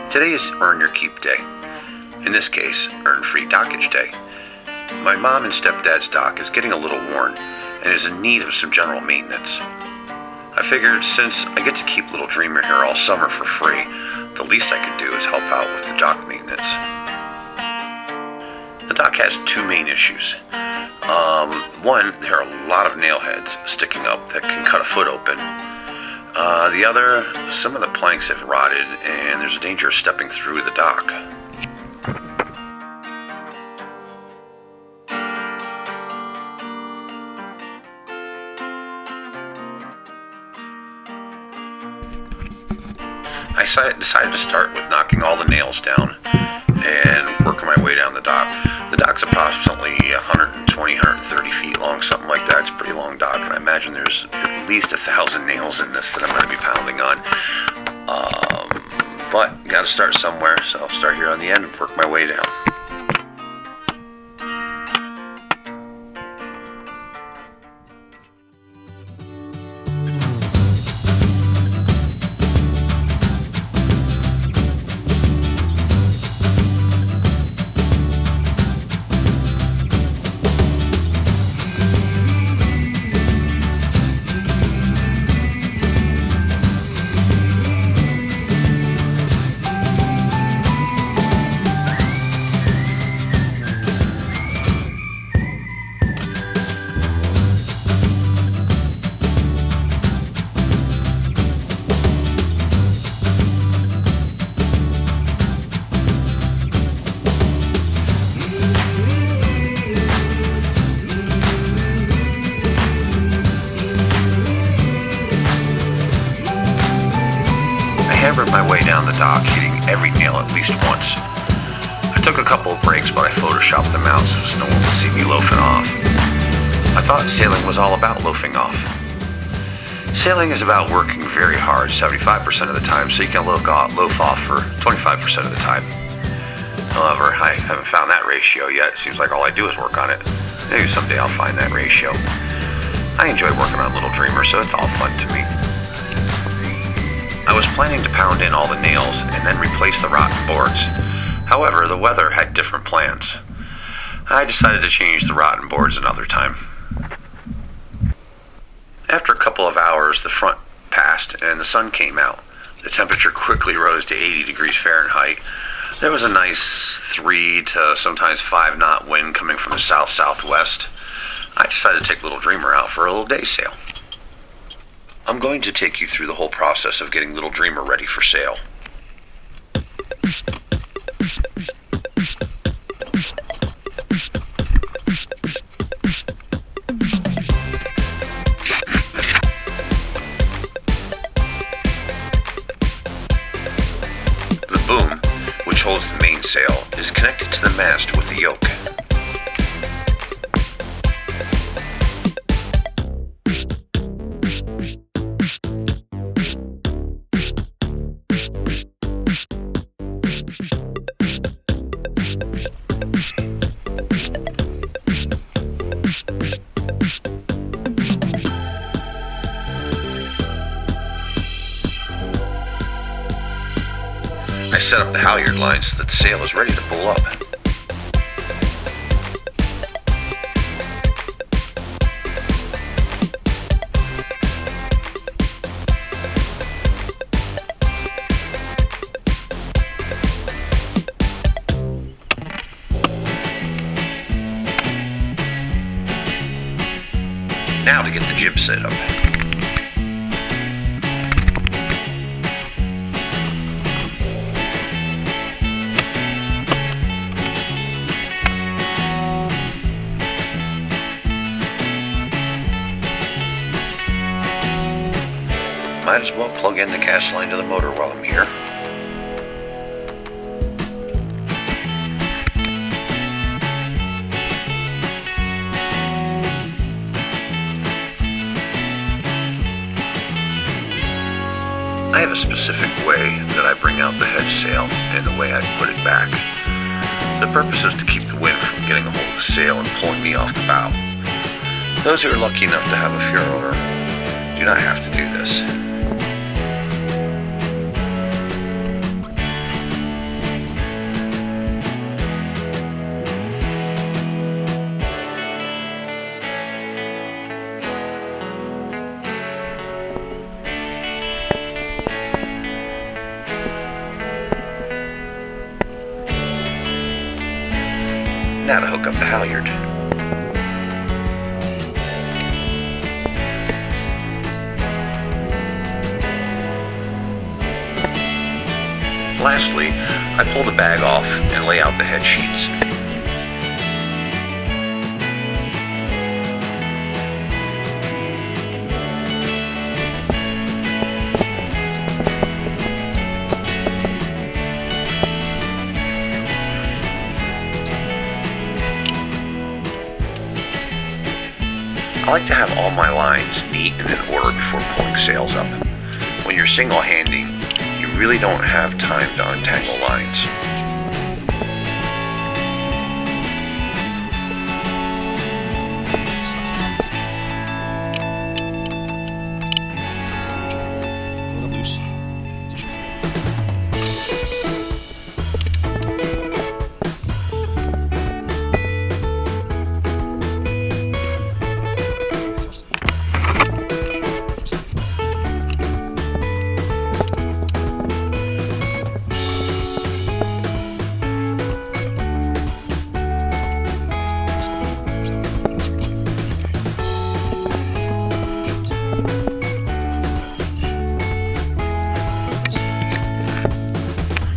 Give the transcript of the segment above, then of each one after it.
Today is Earn Your Keep Day. In this case, Earn Free Dockage Day. My mom and stepdad's dock is getting a little worn and is in need of some general maintenance. I figured since I get to keep Little Dreamer here all summer for free, the least I can do is help out with the dock maintenance. The dock has two main issues. One, there are a lot of nail heads sticking up that can cut a foot open. The other, some of the planks have rotted and there's a danger of stepping through the dock. I decided to start with knocking all the nails down and working my way down the dock. The dock's approximately 120, 130 feet long, something like that. It's a pretty long dock, and I imagine there's at least 1,000 nails in this that I'm going to be pounding on. But you got to start somewhere, so I'll start here on the end and work my way down. hammered my way down the dock, hitting every nail at least once. I took a couple of breaks, but I photoshopped them out so no one would see me loafing off. I thought sailing was all about loafing off. Sailing is about working very hard 75% of the time so you can loaf off for 25% of the time. However, I haven't found that ratio yet. It seems like all I do is work on it. Maybe someday I'll find that ratio. I enjoy working on Little Dreamer, so it's all fun to me. I was planning to pound in all the nails and then replace the rotten boards. However, the weather had different plans. I decided to change the rotten boards another time. After a couple of hours, the front passed and the sun came out. The temperature quickly rose to 80 degrees Fahrenheit. There was a nice 3 to sometimes 5 knot wind coming from the south-southwest. I decided to take Little Dreamer out for a little day sail. I'm going to take you through the whole process of getting Little Dreamer ready for sail. The boom, which holds the mainsail, is connected to the mast with the yoke. I set up the halyard line so that the sail is ready to pull up. Now to get the jib set up. might as well plug in the gas line to the motor while I'm here. I have a specific way that I bring out the head sail and the way I put it back. The purpose is to keep the wind from getting a hold of the sail and pulling me off the bow. Those who are lucky enough to have a furrower do not have to do this. Now to hook up the halyard. Lastly, I pull the bag off and lay out the head sheets. I like to have all my lines neat and in order before pulling sails up. When you're single-handing, you really don't have time to untangle lines.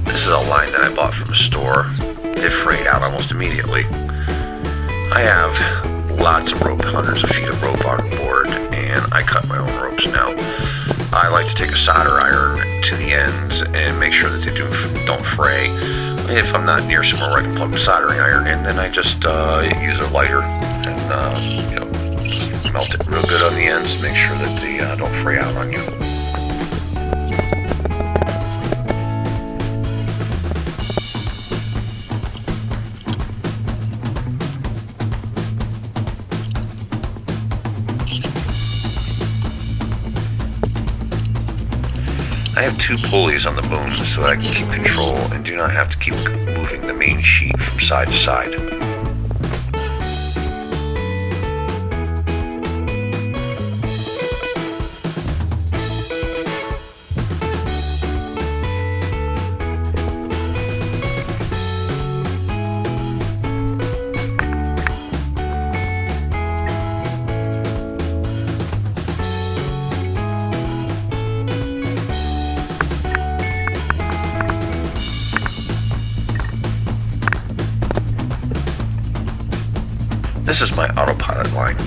This is a line that I bought from a store. It frayed out almost immediately. I have lots of rope, hundreds of feet of rope on board, and I cut my own ropes now. I like to take a solder iron to the ends and make sure that they don't fray. If I'm not near somewhere where I can plug the soldering iron in, then I just use a lighter and just melt it real good on the ends to make sure that they don't fray out on you. I have two pulleys on the boom so that I can keep control and do not have to keep moving the main sheet from side to side. This is my autopilot line.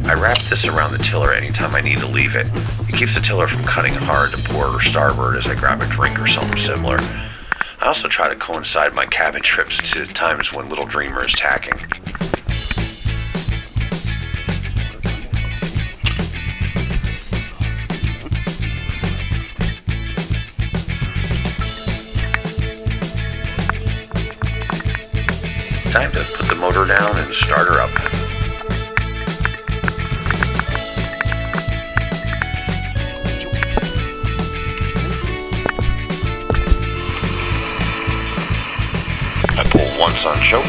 I wrap this around the tiller anytime I need to leave it. It keeps the tiller from cutting hard to port or starboard as I grab a drink or something similar. I also try to coincide my cabin trips to times when Little Dreamer is tacking. Time to put the motor down and start her up. I pull once on choke,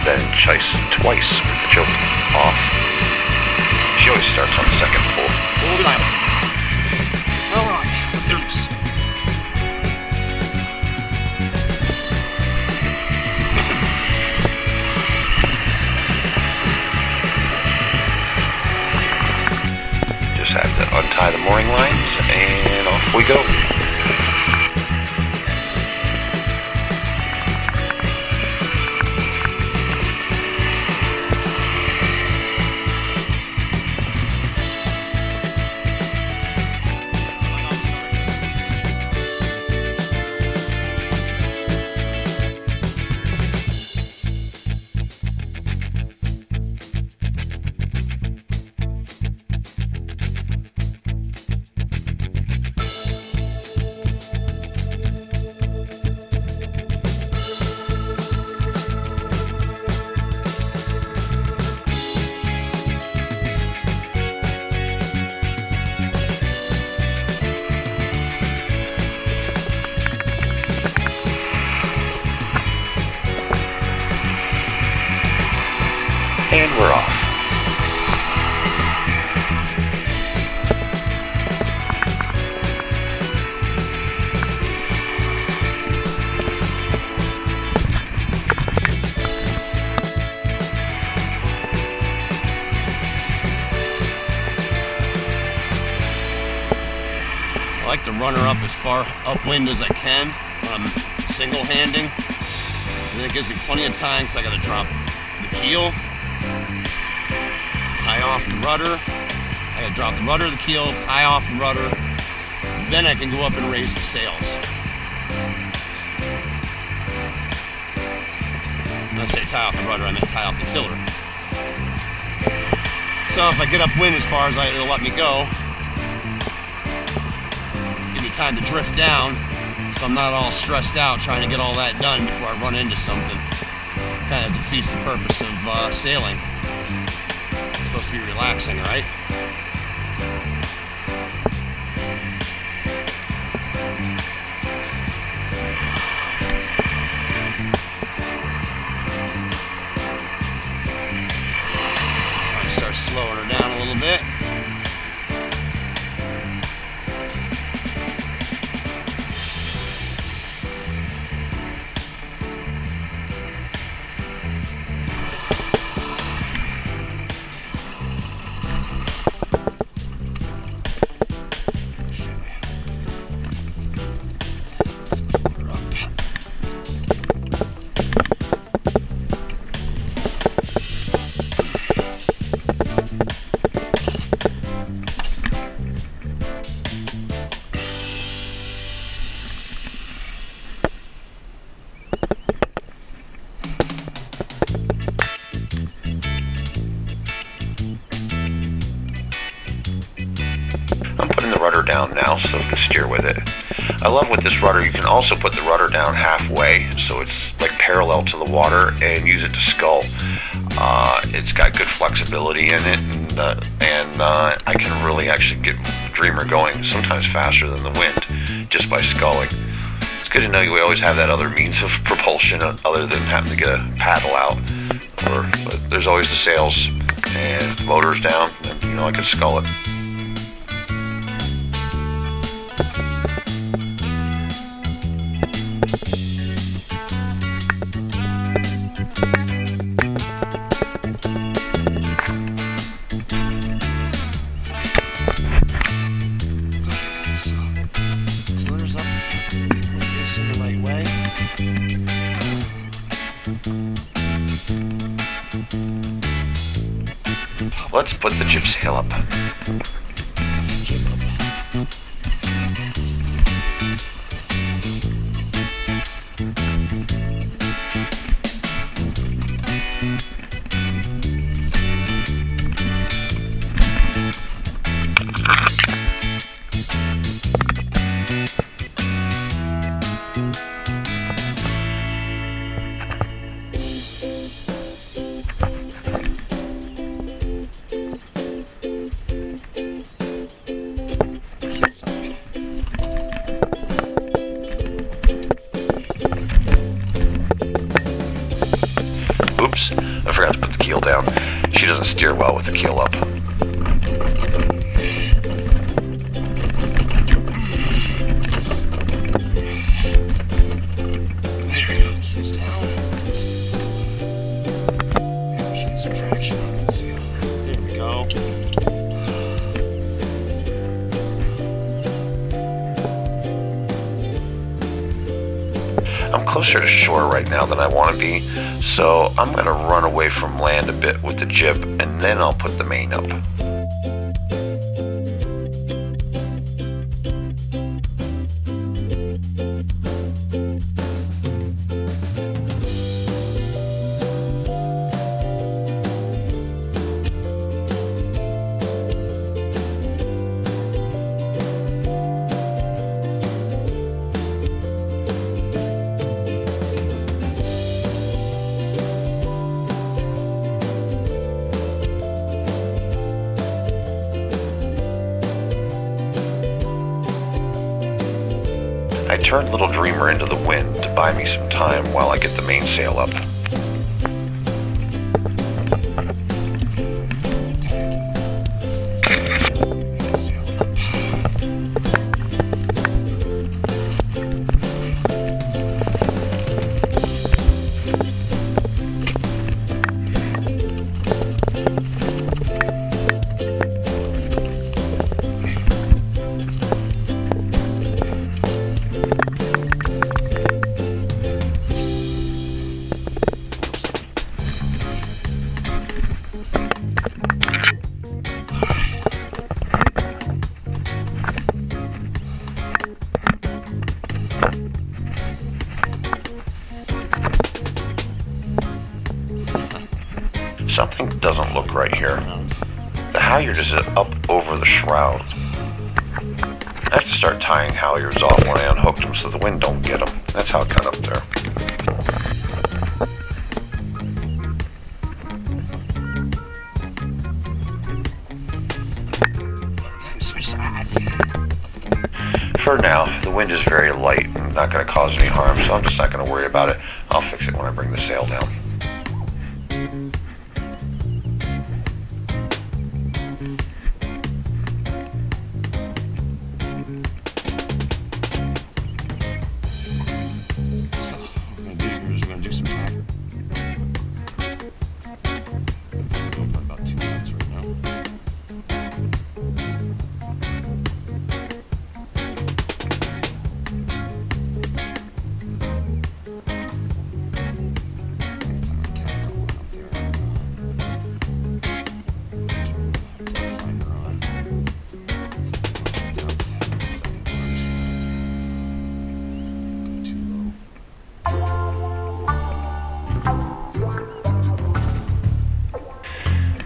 then chase twice with the choke off. She always starts on the second pull. Hold it out. All right, let's get loose. Just have to untie the mooring lines and off we go. I like to run her up as far upwind as I can when I'm single-handing. And it gives me plenty of time because I got to drop the keel, tie off the rudder. I got to drop the rudder, the keel, tie off the rudder. Then I can go up and raise the sails. When I say tie off the rudder, I meant tie off the tiller. So if I get upwind as far as it'll let me go, give me time to drift down so I'm not all stressed out trying to get all that done before I run into something. Kind of defeats the purpose of sailing. It's supposed to be relaxing, right? Start slowing her down a little bit. Rudder down now so we can steer with it. I love with this rudder you can also put the rudder down halfway so it's like parallel to the water and use it to scull. It's got good flexibility in it and I can really actually get the Dreamer going sometimes faster than the wind just by sculling. It's good to know we always have that other means of propulsion other than having to get a paddle out. But there's always the sails and the motor's down and I can scull it. Let's put the jib sail up. Oops, I forgot to put the keel down. She doesn't steer well with the keel up. There we go, keel's down. She needs some traction on that sail. There we go. I'm closer to shore right now than I want to be, so I'm going to run away from land a bit with the jib and then I'll put the main up. I turned Little Dreamer into the wind to buy me some time while I get the mainsail up. Something doesn't look right here. The halyard is up over the shroud. I have to start tying halyards off when I unhooked them so the wind don't get them. That's how it got up there. Switch sides. For now, the wind is very light and not going to cause any harm, so I'm just not going to worry about it. I'll fix it when I bring the sail down.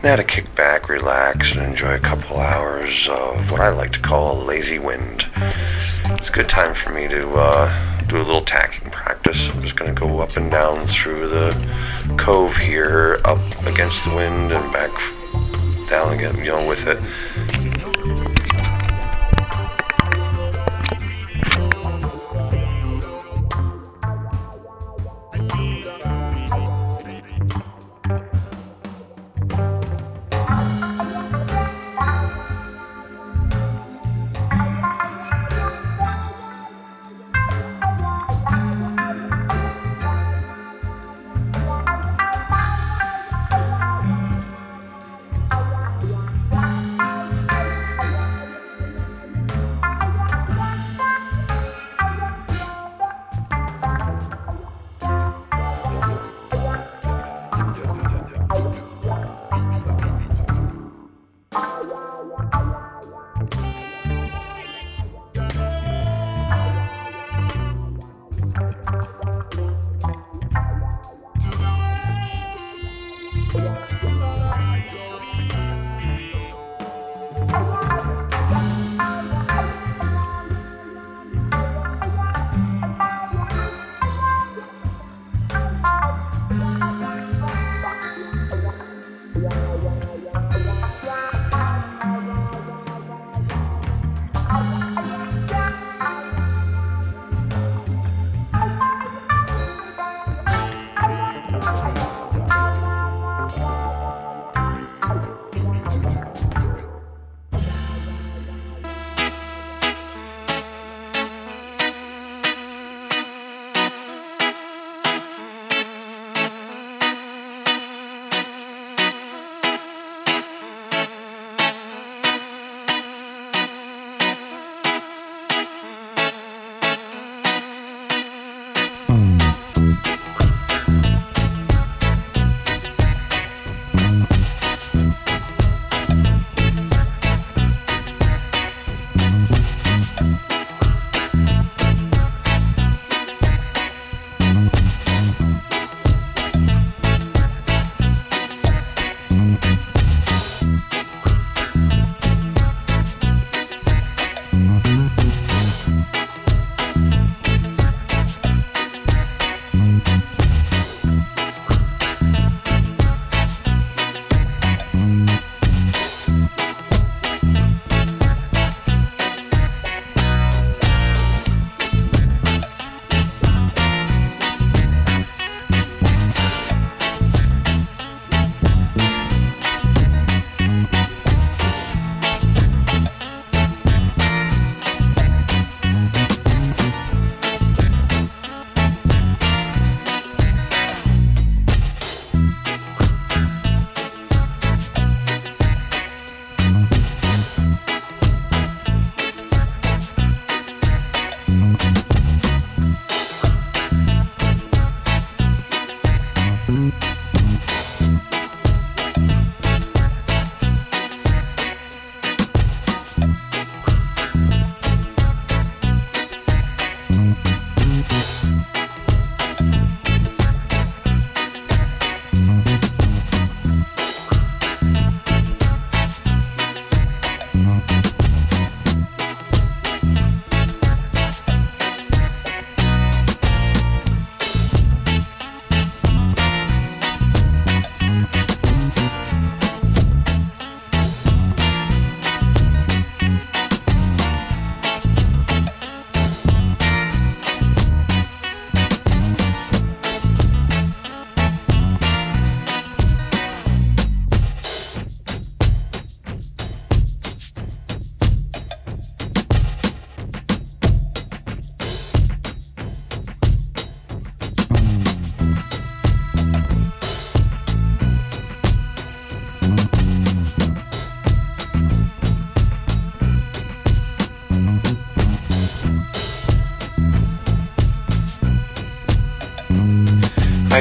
Now to kick back, relax, and enjoy a couple hours of what I like to call a lazy wind. It's a good time for me to do a little tacking practice. I'm just going to go up and down through the cove here, up against the wind and back down again, with it.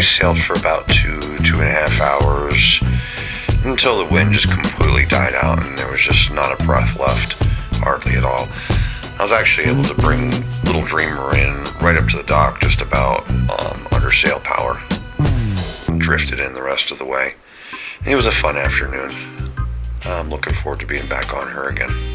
I sailed for about 2.5 hours until the wind just completely died out and there was just not a breath left, hardly at all. I was actually able to bring Little Dreamer in right up to the dock just about under sail power and drifted in the rest of the way. It was a fun afternoon. I'm looking forward to being back on her again.